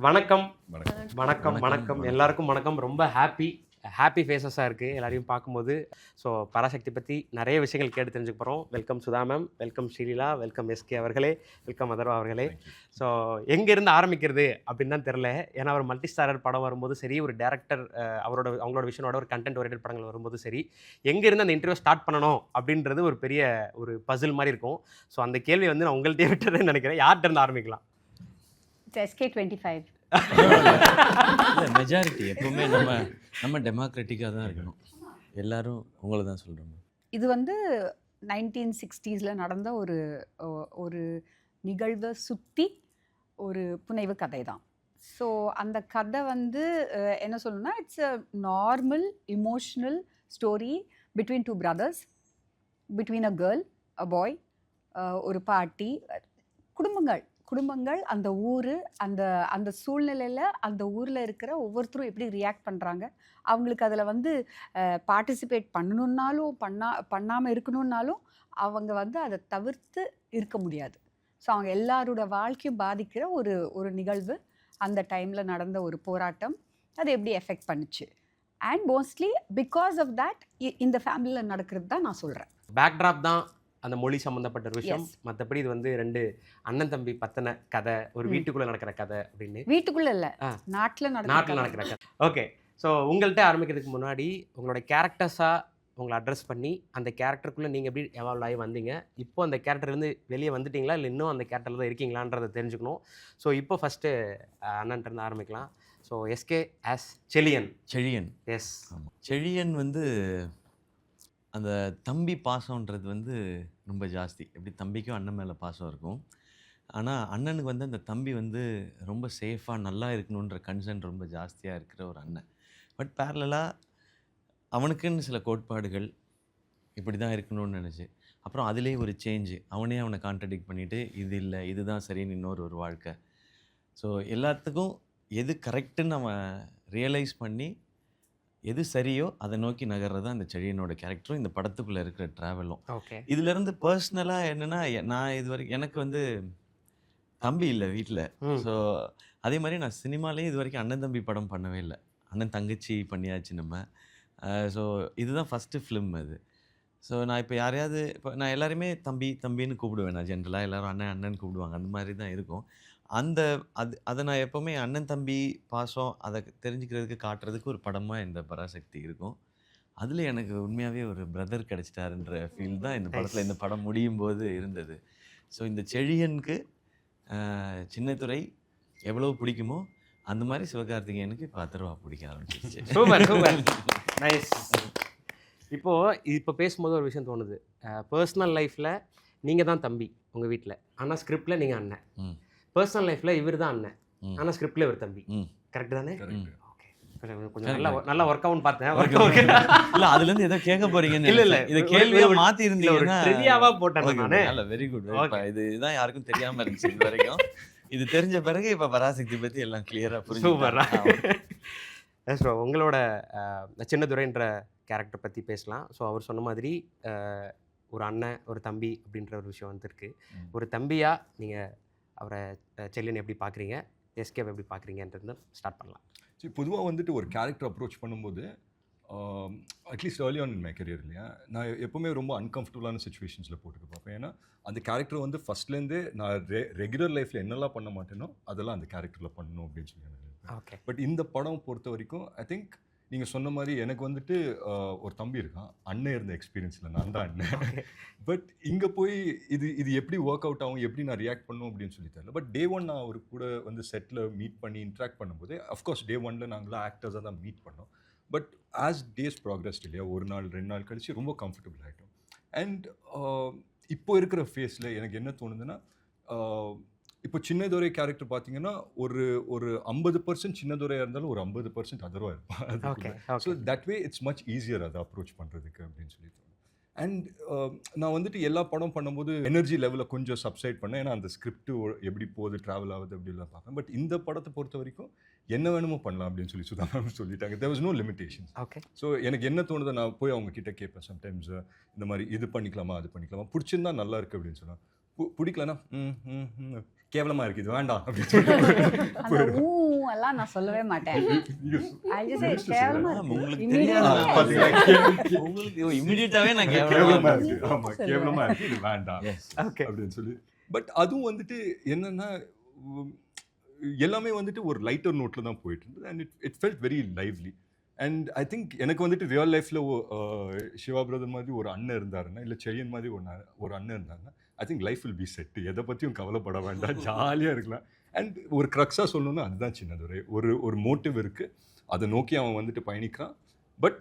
வணக்கம் வணக்கம். வணக்கம் வணக்கம் எல்லாருக்கும் வணக்கம். ரொம்ப ஹாப்பி ஃபேஸஸாக இருக்குது எல்லாரையும் பார்க்கும்போது. ஸோ பராசக்தி பற்றி நிறைய விஷயங்கள் கேட்டு தெரிஞ்சுக்க போகிறோம். Welcome Sudha ma'am, welcome Sreeleela, welcome SK அவர்களே, வெல்கம் அதர்வா அவர்களே. ஸோ எங்கேருந்து ஆரம்பிக்கிறது அப்படின்னு தான் தெரில. ஏன்னா ஒரு மல்டி ஸ்டாரர் படம் வரும்போது சரி, ஒரு டேரக்டர் அவங்களோட விஷனோட ஒரு கண்டென்ட் ஓரியன்டட் படங்கள் வரும்போது சரி, எங்கேருந்து அந்த இன்டர்வியூ ஸ்டார்ட் பண்ணணும் அப்படின்றது ஒரு பெரிய ஒரு பசில் மாதிரி இருக்கும். ஸோ அந்த கேள்வி வந்து நான் உங்கள்கிட்டயே விட்டுறேன்னு நினைக்கிறேன். யார்கிட்ட இருந்து ஆரம்பிக்கலாம்? SK25. இல்லை, மெஜாரிட்டி எப்பவுமே நம்ம டெமோக்ராட்டிக்காக தான் இருக்கணும். எல்லாரும் உங்களை தான் சொல்கிறோம். இது வந்து 1960s நடந்த ஒரு ஒரு நிகழ்வை சுற்றி ஒரு புனைவு கதை தான். ஸோ அந்த கதை வந்து என்ன சொல்லணும்னா, it's a normal emotional story between two brothers, between a girl, a boy, ஒரு பாட்டி, குடும்பங்கள், அந்த ஊர், அந்த சூழ்நிலையில் அந்த ஊரில் இருக்கிற ஒவ்வொருத்தரும் எப்படி ரியாக்ட் பண்ணுறாங்க, அவங்களுக்கு அதில் வந்து பார்ட்டிசிபேட் பண்ணணுன்னாலும் பண்ணாமல் இருக்கணுன்னாலும் அவங்க வந்து அதை தவிர்த்து இருக்க முடியாது. ஸோ அவங்க எல்லாரோட வாழ்க்கையும் பாதிக்கிற ஒரு நிகழ்வு, அந்த டைமில் நடந்த ஒரு போராட்டம், அது எப்படி எஃபெக்ட் பண்ணுச்சு. And mostly because of that இந்த ஃபேமிலியில் நடக்கிறது தான் நான் சொல்கிறேன். பேக்ட்ராப் தான் அந்த மொழி சம்மந்தப்பட்ட ஒரு விஷயம். மற்றபடி இது வந்து 2 அண்ணன் தம்பி பத்தின கதை, ஒரு வீட்டுக்குள்ளே நடக்கிற கதை அப்படின்னு. வீட்டுக்குள்ளே இல்லை, நாட்டில் நடக்கிற கதை. ஓகே. ஸோ உங்கள்கிட்ட ஆரம்பிக்கிறதுக்கு முன்னாடி உங்களோட கேரக்டர்ஸாக உங்களை அட்ரஸ் பண்ணி அந்த கேரக்டருக்குள்ளே நீங்கள் எப்படி எவால்வ் ஆகி வந்தீங்க, இப்போ அந்த கேரக்டர்லேருந்து வெளியே வந்துட்டீங்களா இல்லை இன்னும் அந்த கேரக்டரில் தான் இருக்கீங்களான்றதை தெரிஞ்சுக்கணும். ஸோ இப்போ ஃபஸ்ட்டு அண்ணன்ட்டு ஆரம்பிக்கலாம். So SK as Chezhiyan. Yes, Chezhiyan வந்து அந்த தம்பி பாசம்ன்றது வந்து ரொம்ப ஜாஸ்தி. எப்படி தம்பிக்கும் அண்ணன் மேலே பாசம் இருக்கும், ஆனால் அண்ணனுக்கு வந்து அந்த தம்பி வந்து ரொம்ப சேஃபாக நல்லா இருக்கணுன்ற கன்சர்ன் ரொம்ப ஜாஸ்தியாக இருக்கிற ஒரு அண்ணன். பட் பேரலாக அவனுக்குன்னு சில கோட்பாடுகள் இப்படி தான் இருக்கணும்னு நினச்சி, அப்புறம் அதிலே ஒரு சேஞ்சு, அவனை கான்ட்ரடிக்ட் பண்ணிவிட்டு இது இல்லை இதுதான் சரின்னு இன்னொரு வாழ்க்கை. ஸோ எல்லாத்துக்கும் எது கரெக்டுன்னு அவன் ரியலைஸ் பண்ணி எது சரியோ அதை நோக்கி நகர்றது அந்த செழியனோட கேரக்டரும் இந்த படத்துக்குள்ளே இருக்கிற ட்ராவலும். ஓகே. இதுலேருந்து பர்சனலாக என்னென்னா, நான் இது வரைக்கும் எனக்கு வந்து தம்பி இல்லை வீட்டில். ஸோ அதே மாதிரி நான் சினிமாலேயும் இது வரைக்கும் அண்ணன் தம்பி படம் பண்ணவே இல்லை. அண்ணன் தங்கச்சி பண்ணியாச்சு நம்ம. ஸோ இதுதான் ஃபஸ்ட்டு ஃபிலிம் அது. ஸோ நான் இப்போ யாரையாவது நான் எல்லாருமே தம்பின்னு கூப்பிடுவேன். நான் ஜென்ரலாக எல்லோரும் அண்ணன் கூப்பிடுவாங்க, அந்த மாதிரி தான் இருக்கும். அதை நான் எப்போவுமே அண்ணன் தம்பி பாசம் அதை தெரிஞ்சுக்கிறதுக்கு காட்டுறதுக்கு ஒரு படமாக இந்த பராசக்தி இருக்கும். அதில் எனக்கு உண்மையாகவே ஒரு பிரதர் கிடச்சிட்டாருன்ற ஃபீல் தான் இந்த படத்தில், இந்த படம் முடியும் போது இருந்தது. ஸோ இந்த செழியனுக்கு சின்னத்துரை எவ்வளோ பிடிக்குமோ அந்த மாதிரி சிவகார்த்திகேயனுக்கு இப்போ அதர்வா பிடிக்க ஆரம்பிச்சிருச்சு. Super nice. இப்போ பேசும்போது ஒரு விஷயம் தோணுது. பர்சனல் லைஃப்பில் நீங்கள் தான் தம்பி உங்கள் வீட்டில், ஆனால் ஸ்கிரிப்டில் நீங்கள் அண்ணன். பர்சனல் லைஃப்பில் இவர் தான் அண்ணன், ஆனால் ஸ்கிரிப்டில் இவர் தம்பி. கரெக்ட் தானே? ஓகே. கொஞ்சம் நல்லா ஒர்க் அவுட் பார்த்தேன். இல்லை, அதுலேருந்து ஏதோ கேட்க போறீங்கன்னு இல்லை இதை கேள்வியை மாற்றி இருந்தீங்கன்னா ட்ரிவியாவா போட்டேன் நான். இல்லை, வெரி குட். இதுதான் யாருக்கும் தெரியாமல் இருந்துச்சு இது வரைக்கும். இது தெரிஞ்ச பிறகு இப்போ பராசக்தி பற்றி எல்லாம் கிளியராக புரிஞ்சு. சூப்பரா. ஸோ உங்களோட சின்னதுரைன்ற கேரக்டர் பற்றி பேசலாம். ஸோ அவர் சொன்ன மாதிரி ஒரு அண்ணன் ஒரு தம்பி அப்படின்ற ஒரு விஷயம் வந்துருக்கு. ஒரு தம்பியாக நீங்கள் அவரை செல்லியன் எப்படி பார்க்குறீங்க, எஸ்கேவை எப்படி பார்க்குறீங்கன்றது ஸ்டார்ட் பண்ணலாம். சரி, பொதுவாக வந்துட்டு ஒரு கேரக்டர் அப்ரோச் பண்ணும்போது at least early on in my career இல்லையா, நான் எப்போவுமே ரொம்ப அன்கம்ஃபர்டபுளான சுச்சுவேஷன்ஸில் போட்டுட்டு பார்ப்பேன். ஏன்னா அந்த கேரக்டர் வந்து ஃபஸ்ட்லேருந்தே நான் ரெகுலர் லைஃப்பில் என்னெல்லாம் பண்ண மாட்டேனோ அதெல்லாம் அந்த கேரக்டரில் பண்ணணும் அப்படின்னு சொல்லி நினைக்கிறேன். ஓகே. பட் இந்த படம் பொறுத்த வரைக்கும் ஐ திங்க் நீங்கள் சொன்ன மாதிரி எனக்கு வந்துட்டு ஒரு தம்பி இருக்கான். அண்ணன் இருந்த எக்ஸ்பீரியன்ஸில் நான் தான் அண்ணன். பட் இங்கே போய் இது எப்படி ஒர்க் அவுட் ஆகும், எப்படி நான் ரியாக்ட் பண்ணும் அப்படின்னு சொல்லி தெரியல. பட் டே 1 நான் அவர் கூட வந்து செட்டில் மீட் பண்ணி இன்ட்ராக்ட் பண்ணும்போது, அஃப்கோர்ஸ் டே 1 நாங்களாம் ஆக்டர்ஸாக தான் மீட் பண்ணோம். பட் ஆஸ் டேஸ் ப்ராக்ரஸ்ட் இல்லையா, ஒரு நாள் 2 நாள் கழிச்சு ரொம்ப கம்ஃபர்டபுள் ஆகிட்டோம். அண்ட் இப்போ இருக்கிற ஃபேஸில் எனக்கு என்ன தோணுதுன்னா, இப்போ சின்னதுரை கேரக்டர் பார்த்தீங்கன்னா ஒரு 50% சின்னதுரையாக இருந்தாலும் ஒரு 50% அதர்வா இருப்பான். So that way it's much easier அதை அப்ரோச் பண்ணுறதுக்கு அப்படின்னு சொல்லி தோணும். அண்ட் நான் வந்துட்டு எல்லா படம் பண்ணும்போது எனர்ஜி லெவலில் கொஞ்சம் சப்சைட் பண்ணேன். ஏன்னா அந்த ஸ்கிரிப்ட் எப்படி போகுது, ட்ராவல் ஆகுது அப்படிலாம் பார்ப்பேன். பட் இந்த படத்தை பொறுத்த வரைக்கும் என்ன வேணுமோ பண்ணலாம் அப்படின்னு சொல்லி சுதா மேம் சொல்லிட்டாங்க. There was no limitations. Okay. So எனக்கு என்ன தோணுதோ நான் போய் அவங்க கிட்ட கேட்பேன். சம்டைம்ஸ் இந்த மாதிரி இது பண்ணிக்கலாமா அது பண்ணிக்கலாமா, பிடிச்சிருந்தா நல்லா இருக்குது அப்படின்னு சொன்னால், பிடிக்கலன்னா கேவலமாக இருக்குது இது வேண்டாம் அப்படின்னு சொல்லி அந்த ஊ எல்லாம் நான் சொல்லவே மாட்டேன். I just say கேவலமா இருக்கு. உங்களுக்கு Immediately தெரியாது. I பார்த்தீங்களா உங்களுக்கு இமிடியேட்டாவே நான் கேவலமாக கேவலமா இருக்குது ஆமாம் கேவலமாக இருக்குது இது வேண்டாம் Yes. ஓகே அப்படின்னு சொல்லி பட் அதுவும் வந்துட்டு என்னன்னா எல்லாமே வந்துட்டு ஒரு லைட்டர் நோட்டில் தான் போயிட்டு இருந்தது and it felt very lively and I think எனக்கு வந்துட்டு ரியல் லைஃப்பில் சிவா பிரதர் மாதிரி ஒரு அண்ணன் இருந்தாருன்னா இல்லை செழியன் மாதிரி ஒரு அண்ணன் இருந்தாருன்னா I think life will be set எதை பற்றியும் கவலைப்பட வேண்டாம் ஜாலியாக இருக்கலாம் அண்ட் ஒரு க்ரக்ஸாக சொல்லணும்னா அதுதான் சின்னது ஒரு மோட்டிவ் இருக்குது அதை நோக்கி அவன் வந்துட்டு பயணிக்கிறான் பட்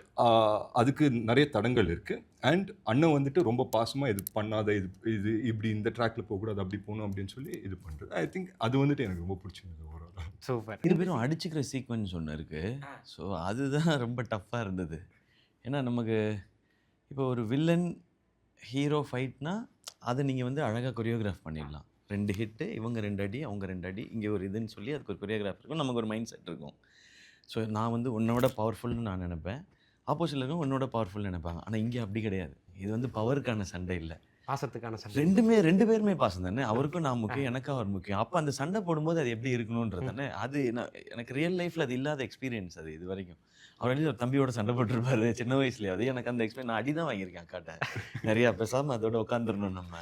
அதுக்கு நிறைய தடங்கள் இருக்குது அண்ட் அண்ணன் வந்துட்டு ரொம்ப பாசமாக இது பண்ணாத இது இப்படி இந்த ட்ராக்ல போகக்கூடாது அப்படி போகணும் அப்படின்னு சொல்லி இது பண்ணுறது ஐ திங்க் அது வந்துட்டு எனக்கு ரொம்ப பிடிச்சிருந்தது ஓவரால் சூப்பர். இது பேரும் அடிச்சுக்கிற சீக்வன்ஸ் ஒன்று இருக்குது. ஸோ அதுதான் ரொம்ப டஃப்பாக இருந்தது. ஏன்னா நமக்கு இப்போ ஒரு வில்லன் ஹீரோ ஃபைட்னா அதை நீங்கள் வந்து அழகாக கொரியோகிராஃப் பண்ணிடலாம். 2 ஹிட்டு, இவங்க 2 அடி, அவங்க 2 அடி, இங்கே ஒரு இதுன்னு சொல்லி அதுக்கு ஒரு கொரியோகிராஃப் இருக்கும், நமக்கு ஒரு மைண்ட் செட் இருக்கும். ஸோ நான் வந்து உன்னோட பவர்ஃபுல்னு நான் நினைப்பேன், ஆப்போசிட்டில் இருக்கவங்க உன்னோட பவர்ஃபுல்னு நினைப்பாங்க. ஆனால் இங்கே அப்படி கிடையாது. இது வந்து பவருக்கான சண்டை இல்லை, பாசத்துக்கான சண்டை. ரெண்டு பேருமே பாசம் தானே. அவருக்கும் நான் முக்கியம், எனக்கும் அவர் முக்கியம். அப்போ அந்த சண்டை போடும்போது அது எப்படி இருக்கணுன்றது தானே. அது எனக்கு ரியல் லைஃப்பில் அது இல்லாத எக்ஸ்பீரியன்ஸ் அது இது வரைக்கும். அவர் வந்து ஒரு தம்பியோட சண்டை போட்டிருப்பாரு சின்ன வயசுலேயே. அது எனக்கு அந்த எக்ஸ்பீரியன், நான் அடி தான் வாங்கியிருக்கேன் அக்காட்ட நிறையா. பேசாமல் அதோட உட்காந்துடணும் நம்ம.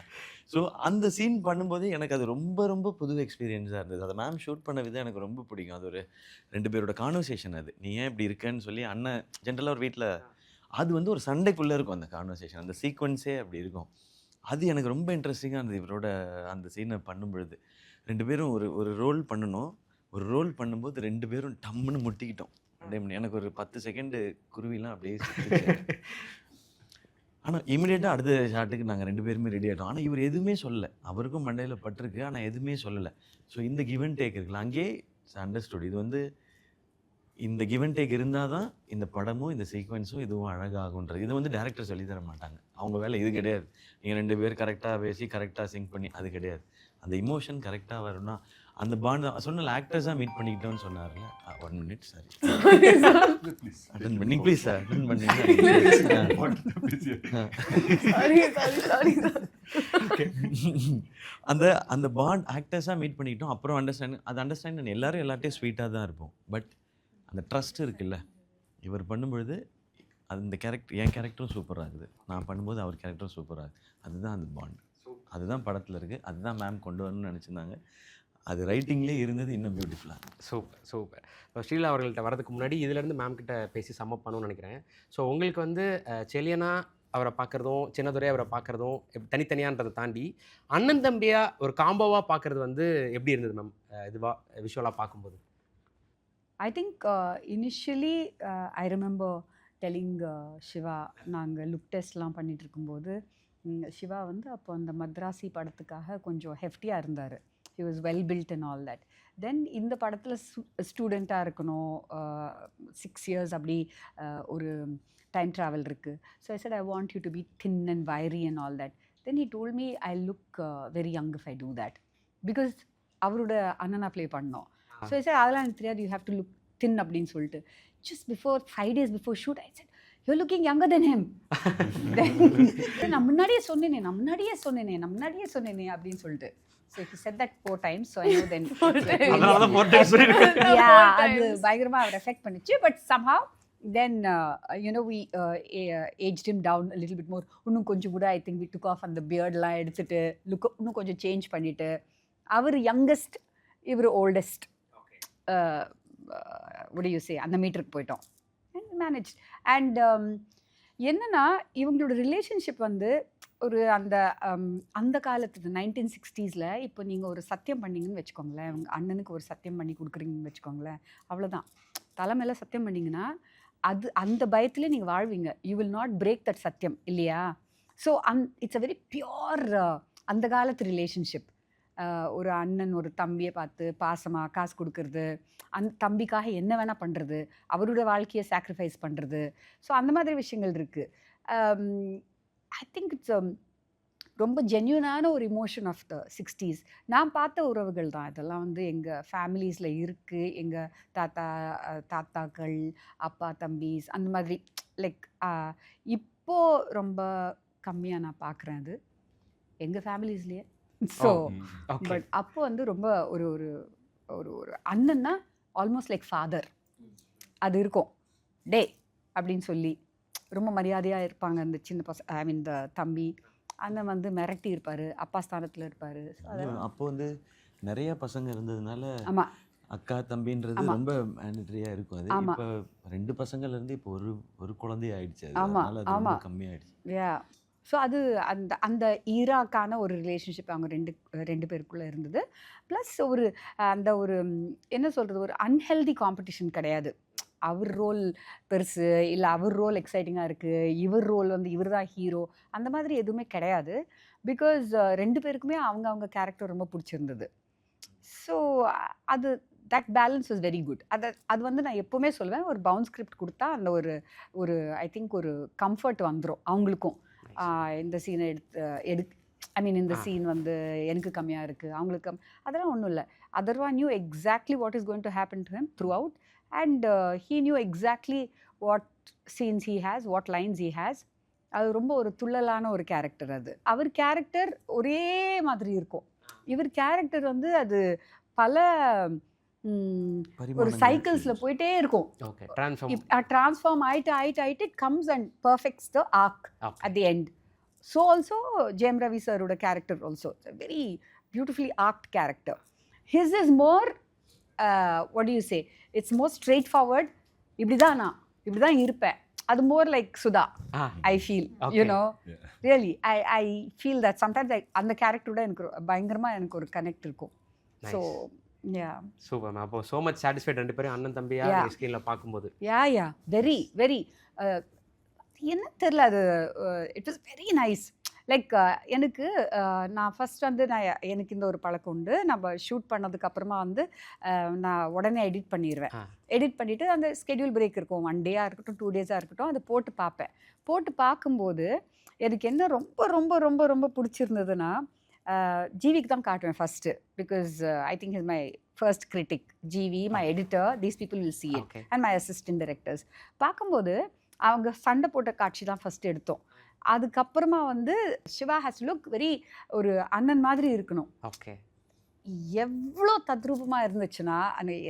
ஸோ அந்த சீன் பண்ணும்போது எனக்கு அது ரொம்ப ரொம்ப புது எக்ஸ்பீரியன்ஸாக இருந்தது. அதை மேம் ஷூட் பண்ண விதம் எனக்கு ரொம்ப பிடிக்கும். அது ஒரு 2 பேரோட கான்வர்சேஷன். அது நீ ஏன் இப்படி இருக்கேன்னு சொல்லி அண்ணன் ஜென்ரலாக ஒரு வீட்டில் அது வந்து ஒரு சண்டைக்குள்ளே இருக்கும் அந்த கான்வர்சேஷன், அந்த சீக்வன்ஸே அப்படி இருக்கும். அது எனக்கு ரொம்ப இன்ட்ரெஸ்டிங்காக இருந்தது இவரோட அந்த சீனை பண்ணும்பொழுது. 2 பேரும் ஒரு ரோல் பண்ணணும். ஒரு ரோல் பண்ணும்போது 2 பேரும் டம்முன்னு முட்டிக்கிட்டோம். எனக்கு ஒரு 10 செகண்டு குருவிலாம் அப்படியே சுத்துச்சு. ஆனால் இமீடியட்டாக அடுத்த ஷாட்டுக்கு நாங்கள் 2 பேருமே ரெடி ஆகிட்டோம். ஆனால் இவர் எதுவுமே சொல்லலை. அவருக்கும் மண்டையில் பட்டிருக்கு, ஆனால் எதுவுமே சொல்லலை. ஸோ இந்த கிவ் அண்ட் டேக் இருக்குல்ல, அங்கேயே அண்டர்ஸ்டுட். இது வந்து இந்த கிவ் அண்ட் டேக் இருந்தால் தான் இந்த படமும் இந்த சீக்வன்ஸும் இதுவும் அழகாகுன்றது. இது வந்து டேரக்டர் சொல்லி தர மாட்டாங்க, அவங்க வேலை இது கிடையாது. நீங்கள் 2 பேர் கரெக்டாக பேசி கரெக்டாக சிங்க் பண்ணி அது கிடையாது. அந்த இமோஷன் கரெக்டாக வரணும்னா அந்த பாண்ட் சொன்ன ஆக்டர்ஸாக மீட் பண்ணிக்கிட்டோன்னு சொன்னார்ல. 1 மினிட் சாரி அட்டன் பண்ணி ப்ளீஸ் சார் அட்டன் பண்ணி அந்த பாண்ட் ஆக்டர்ஸாக மீட் பண்ணிக்கிட்டோம். அப்புறம் அண்டர்ஸ்டாண்ட் எல்லாரும் எல்லார்ட்டையும் ஸ்வீட்டாக தான் இருப்போம். பட் அந்த ட்ரஸ்ட் இருக்குல்ல, இவர் பண்ணும்பொழுது அந்த கேரக்டர், என் கேரக்டரும் சூப்பராக இருக்குது, நான் பண்ணும்போது அவர் கேரக்டரும் சூப்பராக இருக்குது. அதுதான் அந்த பாண்ட், அதுதான் படத்தில் இருக்குது. அதுதான் மேம் கொண்டு வரணும்னு நினச்சிருந்தாங்க. அது ரைட்டிங்லேயே இருந்தது இன்னும் பியூட்டிஃபுல்லாக. Super super. இப்போ ஸ்ரீலா அவர்கள்ட்ட வரதுக்கு முன்னாடி இதிலேருந்து மேம் கிட்ட பேசி சம்மப் பண்ணணும்னு நினைக்கிறேன். ஸோ உங்களுக்கு வந்து செலியனா அவரை பார்க்குறதும் சின்னதுரை அவரை பார்க்குறதும் தனித்தனியான்றதை தாண்டி அண்ணன் தம்பியாக ஒரு காம்போவாக பார்க்குறது வந்து எப்படி இருந்தது மேம் இதுவாக விஷுவலாக பார்க்கும்போது? I think initially I remember telling Shiva, நாங்கள் லுக் டெஸ்ட்லாம் பண்ணிட்டு இருக்கும்போது சிவா வந்து அப்போ அந்த மத்ராசி படத்துக்காக கொஞ்சம் ஹெஃப்டியாக இருந்தார். He was well built and all that. Then இந்த படத்தில் ஸ்டூடெண்ட்டாக இருக்கணும், 6 years அப்படி ஒரு டைம் ட்ராவல் இருக்குது. So I said I want you to be thin and wiry and all that. Then he told me I look very young if I do that, because அவரோட அண்ணனா play பண்ணோம். So I said அதெல்லாம் எனக்கு தெரியாது, you have to look தின் அப்படின்னு சொல்லிட்டு. Just before 5 days before shoot I said you're looking younger than him. நான் முன்னாடியே சொன்னேனே அப்படின்னு சொல்லிட்டு. So he said that 4 times, so I know then. அதனால தான் 4 times சொல்லிருக்கேன். Yeah, அது பயங்கரமா அவர் எஃபெக்ட் பண்ணிச்சு. But somehow then we aged him down a little bit more. இன்னும் கொஞ்சம் கூட I think we took off அந்த beardலாம் எடுத்துட்டு லுக் இன்னும் கொஞ்சம் சேஞ்ச் பண்ணிட்டு, அவர் யங்கஸ்ட் இவர் oldest what do you say அந்த மீட்டருக்கு போயிட்டோம் and managed. And என்னன்னா இவங்களோட ரிலேஷன்ஷிப் வந்து ஒரு அந்த காலத்து 1960s இப்போ நீங்கள் ஒரு சத்தியம் பண்ணீங்கன்னு வச்சுக்கோங்களேன், உங்கள் அண்ணனுக்கு ஒரு சத்தியம் பண்ணி கொடுக்குறீங்கன்னு வச்சுக்கோங்களேன், அவ்வளோதான். தலைமையில சத்தியம் பண்ணிங்கன்னா அது அந்த பயத்துலேயே நீங்கள் வாழ்வீங்க. You will not break that சத்தியம் இல்லையா? So it's a very pure அந்த காலத்து ரிலேஷன்ஷிப். ஒரு அண்ணன் ஒரு தம்பியை பார்த்து பாசமாக காசு கொடுக்கறது, அந்த தம்பிக்காக என்ன வேணால் பண்ணுறது, அவரோட வாழ்க்கையை சாக்ரிஃபைஸ் பண்ணுறது. ஸோ அந்த மாதிரி விஷயங்கள் இருக்குது. ஐ திங்க் இட்ஸ் ரொம்ப ஜென்யூனான ஒரு இமோஷன் ஆஃப் த 60s. நான் பார்த்த உறவுகள் தான் இதெல்லாம் வந்து எங்கள் ஃபேமிலிஸில் இருக்குது. எங்கள் தாத்தாக்கள், அப்பா தம்பிஸ், அந்த மாதிரி லைக் இப்போது ரொம்ப கம்மியாக நான் பார்க்குறேன். அது எங்கள் ஃபேமிலிஸ்லேயே ஸோ ஓகே பட் அப்போ வந்து ரொம்ப ஒரு ஒரு ஒரு ஒரு அண்ணன்னா ஆல்மோஸ்ட் லைக் ஃபாதர் அது இருக்கும். டே அப்படின்னு சொல்லி ரொம்ப மரியாதையாக இருப்பாங்க அந்த சின்ன ஐ மீன் த தம்பி. அண்ணன் வந்து மிரட்டி இருப்பார், அப்பா ஸ்தானத்தில் இருப்பார். அப்போ வந்து நிறைய பசங்க இருந்ததுனால ஆமாம் அக்கா தம்பின்றது ஆமா. ரொம்ப மேண்டட்ரியா இருக்கும். அது ஆமா. இப்போ 2 பசங்கள்ல இருந்து இப்போ ஒரு குழந்தை ஆயிடுச்சு. அது ஆமா, அதனால அது ரொம்ப ஆமா. கம்மியாயிடுச்சு. யா ஸோ அது அந்த அந்த ஈராக்கான ஒரு ரிலேஷன்ஷிப் அவங்க ரெண்டு பேருக்குள்ளே இருந்தது. ப்ளஸ் ஒரு அந்த ஒரு என்ன சொல்கிறது, ஒரு அன்ஹெல்தி காம்படிஷன் கிடையாது. அவர் ரோல் பெருசு இல்லை அவர் ரோல் எக்ஸைட்டிங்காக இருக்குது, இவர் ரோல் வந்து இவர் தான் ஹீரோ, அந்த மாதிரி எதுவுமே கிடையாது. பிகாஸ் 2 பேருக்குமே அவங்க கேரக்டர் ரொம்ப பிடிச்சிருந்தது. ஸோ அது that balance was very good. அது வந்து நான் எப்போவுமே சொல்லுவேன், ஒரு பவுன் ஸ்கிரிப்ட் கொடுத்தா அந்த ஒரு ஒரு ஐ திங்க் ஒரு கம்ஃபர்ட் வந்துடும் அவங்களுக்கும். இந்த சீனை ஐ மீன் இந்த சீன் வந்து எனக்கு கம்மியாக இருக்குது, அவங்களுக்கு அதெல்லாம் ஒன்றும் இல்லை. Atharva knew exactly what is going to happen to him throughout and he knew exactly what scenes he has, what lines he has. அது ரொம்ப ஒரு துள்ளலான ஒரு கேரக்டர். அது அவர் கேரக்டர் ஒரே மாதிரி இருக்கும். இவர் கேரக்டர் வந்து அது பல ஒரு சைக்கிள்ஸில் போயிட்டே இருக்கும். ஓகே ட்ரான்ஸ்ஃபார்ம் ட்ரான்ஸ்ஃபார்ம் ஆயிட்டு it comes and perfects the arc at the end. So also Jayam Ravi சரோட character also very beautifully arced character. His is more what do you say, it's more straightforward. இப்படி தான் இருப்பேன். அது more like Sudha. I feel you know really I feel that sometimes அந்த கேரக்டரோட எனக்கு பயங்கரமாக எனக்கு ஒரு கனெக்ட் இருக்கும். So super ma'am. அப்போ சோ மச் சாட்டிஸ்ஃபைட் 2 பேரும் அண்ணன் தம்பியா ஸ்க்ரீனில் பார்க்கும்போது. யா வெரி வெரி என்ன தெரியல, அது it was very nice. Like எனக்கு நான் ஃபஸ்ட் வந்து எனக்கு இந்த ஒரு பழக்கம் உண்டு. நம்ம ஷூட் பண்ணதுக்கப்புறமா வந்து நான் உடனே எடிட் பண்ணிடுவேன். எடிட் பண்ணிவிட்டு அந்த ஸ்கெடியூல் பிரேக் இருக்கும், 1 டேயாக இருக்கட்டும் 2 டேஸாக இருக்கட்டும், அதை போட்டு பார்ப்பேன். போட்டு பார்க்கும்போது எனக்கு என்ன ரொம்ப ரொம்ப ரொம்ப ரொம்ப பிடிச்சிருந்ததுன்னா, ஜிவிக்கு தான் காட்டுவேன் first. Because I think is my first critic. GV, my editor, these people will see it and my assistant directors. பார்க்கும்போது அவங்க சண்டை போட்ட காட்சி தான் ஃபஸ்ட்டு எடுத்தோம். அதுக்கப்புறமா வந்து Shiva has to look very ஒரு அண்ணன் மாதிரி இருக்கணும். ஓகே எவ்வளோ தத்ரூபமாக இருந்துச்சுன்னா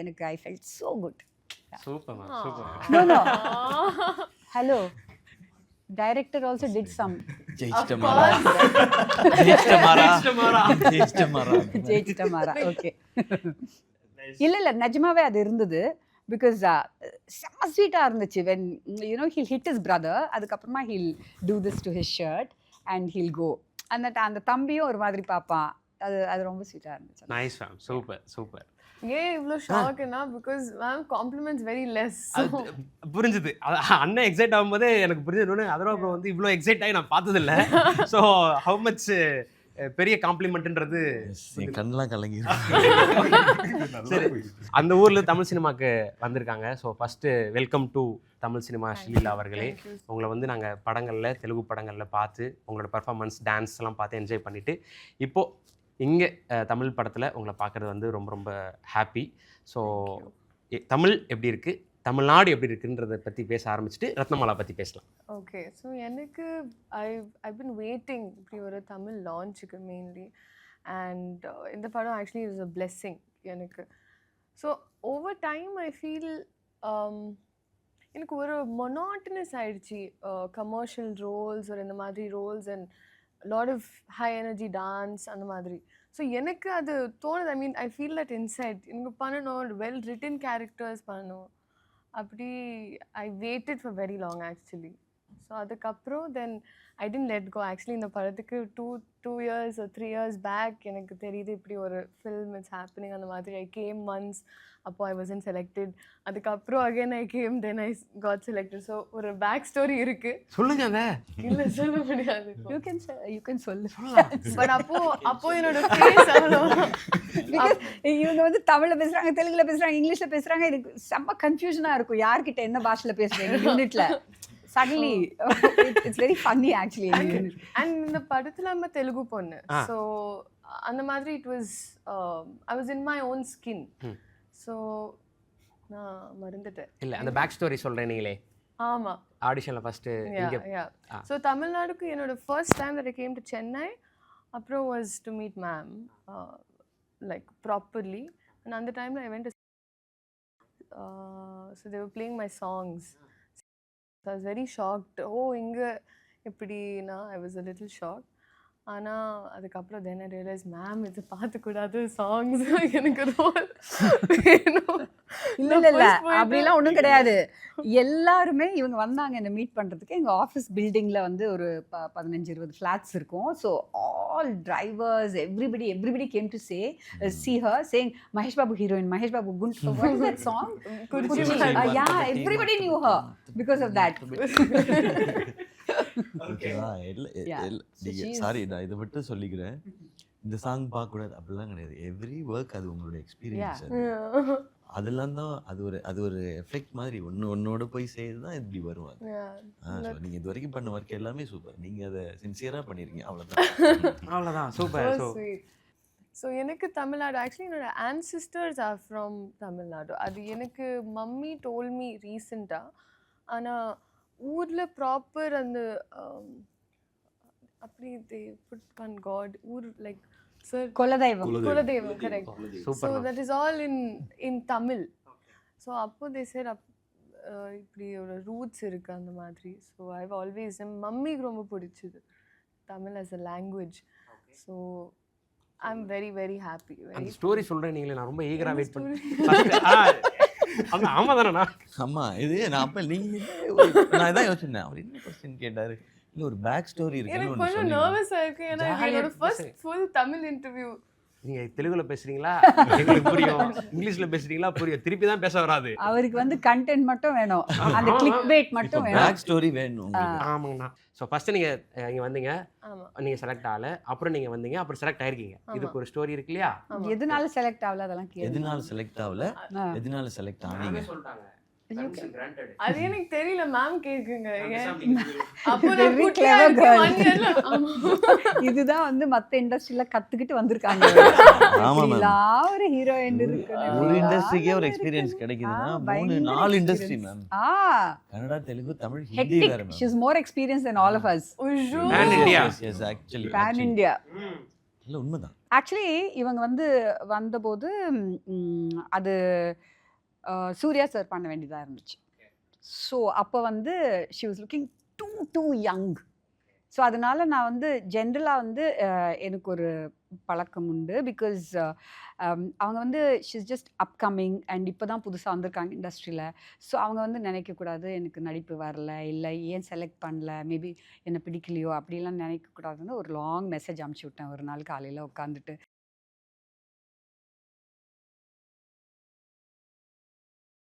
எனக்கு I felt so good. Super ma'am super. Hello director also did some ஜெயிச்சிட்டமாரா. ஓகே இல்லை நிஜமாவே அது இருந்தது. பிகாஸ் செம்ம ஸ்வீட்டாக இருந்துச்சு. When you know he'll hit his brother, அதுக்கப்புறமா he'll do this to his shirt and he'll go. அந்த தம்பியும் ஒரு மாதிரி பார்ப்பான். அது ரொம்ப ஸ்வீட்டாக இருந்துச்சு. Nice ma'am super super. ஏன் இவ்வளோ ஷாக்குன்னா, because ma'am compliments very less. புரிஞ்சுது. அண்ணன் எக்ஸைட் ஆகும்போதே எனக்கு புரிஞ்சது. அதோட அப்புறம் வந்து இவ்வளோ எக்ஸைட் ஆகி நான் பார்த்ததில்ல. ஸோ ஹவு மச் பெரிய காம்ப்ளிமெண்ட்ன்றது கண்ணெலாம் கலங்கி. சரி, அந்த ஊரில் தமிழ் சினிமாவுக்கு வந்திருக்காங்க. So first welcome to Tamil cinema Sreela அவர்களே. உங்களை வந்து நாங்கள் படங்களில், தெலுங்கு படங்களில் பார்த்து உங்களோட பர்ஃபார்மன்ஸ், டான்ஸ் எல்லாம் பார்த்து என்ஜாய் பண்ணிவிட்டு இப்போது இங்கே தமிழ் படத்தில் உங்களை பார்க்குறது வந்து ரொம்ப ரொம்ப ஹாப்பி. ஸோ தமிழ் எப்படி இருக்குது, தமிழ்நாடு எப்படி இருக்குன்றதை பற்றி பேச ஆரம்பிச்சுட்டு ரத்னமாலா பற்றி பேசலாம். ஓகே, ஸோ எனக்கு ஐ பின் வெயிட்டிங் இப்படி ஒரு தமிழ் லான்ச்சுக்கு மெயின்லி. அண்ட் இந்த படம் ஆக்சுவலி இஸ் அ பிளெஸ்ஸிங் எனக்கு. So over time I feel எனக்கு ஒரு மொனாட்டனஸ் ஆயிடுச்சு. கமர்ஷியல் ரோல்ஸ் ஒரு இந்த மாதிரி roles and lot of high energy dance அந்த மாதிரி. ஸோ எனக்கு அது தோணுது. I mean I feel that inside எனக்கு பண்ணணும், வெல் ரிட்டன் கேரக்டர்ஸ் பண்ணணும். அப்படி I waited for very long actually. So அதுக்கப்புறம் then I tend let go. Actually இந்த படத்துக்கு 2 years or 3 years பேக் எனக்கு தெரியுது இப்படி ஒரு ஃபில்ம் இட்ஸ் ஹேப்பனிங் அந்த மாதிரி. ஐ கேம் ஒன்ஸ், அப்போ ஐ வாசன்ட் செலக்டட். அதுக்கப்புறம் again I came, then I got selected. So ஒரு பேக் ஸ்டோரி இருக்கு. சொல்லுங்க. அதை இல்லை சொல்ல முடியாது. யூ கேன் சொல்லு. பட் அப்போ என்னோட ஃபேஸ் அவ்வளோ. இவங்க வந்து தமிழ்ல பேசுறாங்க, தெலுங்குல பேசுறாங்க, இங்கிலீஷ்ல பேசுறாங்க. எனக்கு செம்ம கன்ஃபியூஷனா இருக்கும் யார்கிட்ட என்ன பாஷையில பேசுறீங்க யூனிட்ல. Suddenly it's very funny actually. And இந்த படத்துல நம்ம தெலுங்கு பொண்ணு. So அந்த மாதிரி it was I was in my own skin. So நான் மறந்துட்டேன். இல்ல அந்த பேக் ஸ்டோரி சொல்றேன் நீங்களே. ஆமா, ஆடிஷன்ல ஃபர்ஸ்ட் இங்க. So தமிழ்நாடுக்கு என்னோட first time that I came to Chennai, அப்புறம் was to meet ma'am, like properly. And அந்த டைமில் I went to so they were playing my songs. So I was very shocked. Oh, இங்கே எப்படின்னா I was a little shocked. ஆனால் அதுக்கப்புறம் then I realized ma'am இது பார்த்துக்கூடாது songs எனக்கு role வேணும். இல்ல இல்ல இல்ல அப்படிலாம் ஒன்றும் கிடையாது. எல்லாருமே இவங்க வந்தாங்க என்னை மீட் பண்ணுறதுக்கு. எங்கள் ஆஃபீஸ் பில்டிங்கில் வந்து ஒரு 15-20 ஃப்ளாட்ஸ் இருக்கும். So all drivers everybody came to see her saying Mahesh Babu heroine, Mahesh Babu குண்ட், what is that song? குறிச்சி Yeah, everybody knew her because of that. ஓகேவா? Yeah. So she's- சாரி, நான் இதை மட்டும் சொல்லிக்கிறேன். இந்த சாங் பார்க்கக்கூடாது அப்படிலாம் கிடையாது. எவ்ரி ஒர்க் அது உங்களோட எக்ஸ்பீரியன்ஸ். அதெல்லாம் தான் அது ஒரு எஃபெக்ட் மாதிரி ஒன்னோட போய் செய்து தான் இப்படி வரும் அது. நீங்கள் இது வரைக்கும் பண்ண ஒர்க் எல்லாமே சூப்பர். நீங்கள் அதை சின்சியராக பண்ணியிருக்கீங்க, அவ்வளோதான். அவ்வளோதான், சூப்பர். So sweet. ஸோ எனக்கு தமிழ்நாடு ஆக்சுவலி என்னோட ancestors are from தமிழ்நாடு. அது எனக்கு மம்மி டோல் மீ ரீசெண்டாக. ஆனால் ஊரில் ப்ராப்பர் அந்த அப்படி தே புட் ஒன் காட் ஊர் லைக் சார் குலதெய்வம். குலதெய்வம் correct. So super. That is all in Tamil. So அப்போ தே சேர் இப்படி ஒரு ரூட்ஸ் இருக்குது அந்த மாதிரி. ஸோ ஐவ் ஆல்வேஸ் என் மம்மிக்கு ரொம்ப பிடிச்சது Tamil as a language. So I am very very happy. அந்த ஸ்டோரி சொல்கிறேன் நீங்களே, நான் ரொம்ப ஈகராக வெயிட் பண்ணேன். ஆமாம் தானேண்ணா? ஆமா, இது நான் அப்போ நான் இதான் யோசிச்சேன். அவர் என்ன கொஸ்டின் கேட்டாரு, இல்லை ஒரு பேக் ஸ்டோரி எனக்கு இருக்குன்னு கொஞ்சம் ஒன்று நர்வஸாக இருக்குது. ஏன்னா இது Jolly-ஆ என்னோட ஃபர்ஸ்ட் ஃபுல் தமிழ் இன்டர்வியூ. நீங்கள் தெலுங்குல பேசுகிறீங்களா எங்களுக்கு புரியும், இங்கிலீஷில் பேசுகிறீங்களா புரியும், திருப்பி தான் பேச வராது. அவருக்கு வந்து கண்டென்ட் மட்டும் வேணும், அந்த கிளிக் பேட் மட்டும் வேணும். பேக் ஸ்டோரி வேணும் உங்களுக்கு. ஆமாங்கண்ணா. ஸோ ஃபஸ்ட்டு நீங்கள் இங்கே வந்தீங்க, ஆமாம் நீங்கள் செலக்ட் ஆகல, அப்புறம் நீங்கள் வந்தீங்க, அப்புறம் செலக்ட் ஆயிருக்கீங்க. இதுக்கு ஒரு ஸ்டோரி இருக்கு இல்லையா? எதனால செலக்ட் ஆகல அதெல்லாம் கேளு. எதனால செலக்ட் ஆகல, எதனால செலக்ட் ஆனீங்க? சொல்லிட்டாங்க. அது எனக்கு தெரியல, மேம் கேக்குங்க. அப்போ Very நான் குட்டியா clever இருக்கேன், girl. 1 yearல. ஆமா. இதுதான் வந்து மத்த இண்டஸ்ட்ரியில கத்துக்கிட்டு வந்திருக்காங்க. ஆமா மேம். இப்படிலாம் ஒரு ஹீரோயின் இருக்கணும். ஒரு இண்டஸ்ட்ரிக்கே ஒரு எக்ஸ்பீரியன்ஸ் கிடைக்குதுன்னா 3-4 இண்டஸ்ட்ரி மேம். கன்னடா, தெலுங்கு, தமிழ், ஹிந்தி வேற hectic. Ma'am. She is more experienced than all of us. ஐயோ. Pan India. Yes, actually. Pan India. இல்ல உண்மைதான். ஆக்சுவலி இவங்க வந்து வந்தபோது அது சூர்யா சார் பண்ண வேண்டியதாக இருந்துச்சு. ஸோ அப்போ வந்து she was looking too young. So அதனால நான் வந்து ஜென்ரலாக வந்து எனக்கு ஒரு பழக்கம் உண்டு. பிகாஸ் அவங்க வந்து ஷீஸ் ஜஸ்ட் அப்கமிங் அண்ட் இப்போ தான் புதுசாக வந்திருக்காங்க இண்டஸ்ட்ரியில். ஸோ அவங்க வந்து நினைக்கக்கூடாது எனக்கு நடிப்பு வரல, இல்லை ஏன் செலக்ட் பண்ணல, மேபி என்னை பிடிக்கலையோ அப்படிலாம் நினைக்கக்கூடாதுன்னு ஒரு லாங் மெசேஜ் அனுப்பிச்சி விட்டேன் ஒரு நாள் காலையில் உட்காந்துட்டு.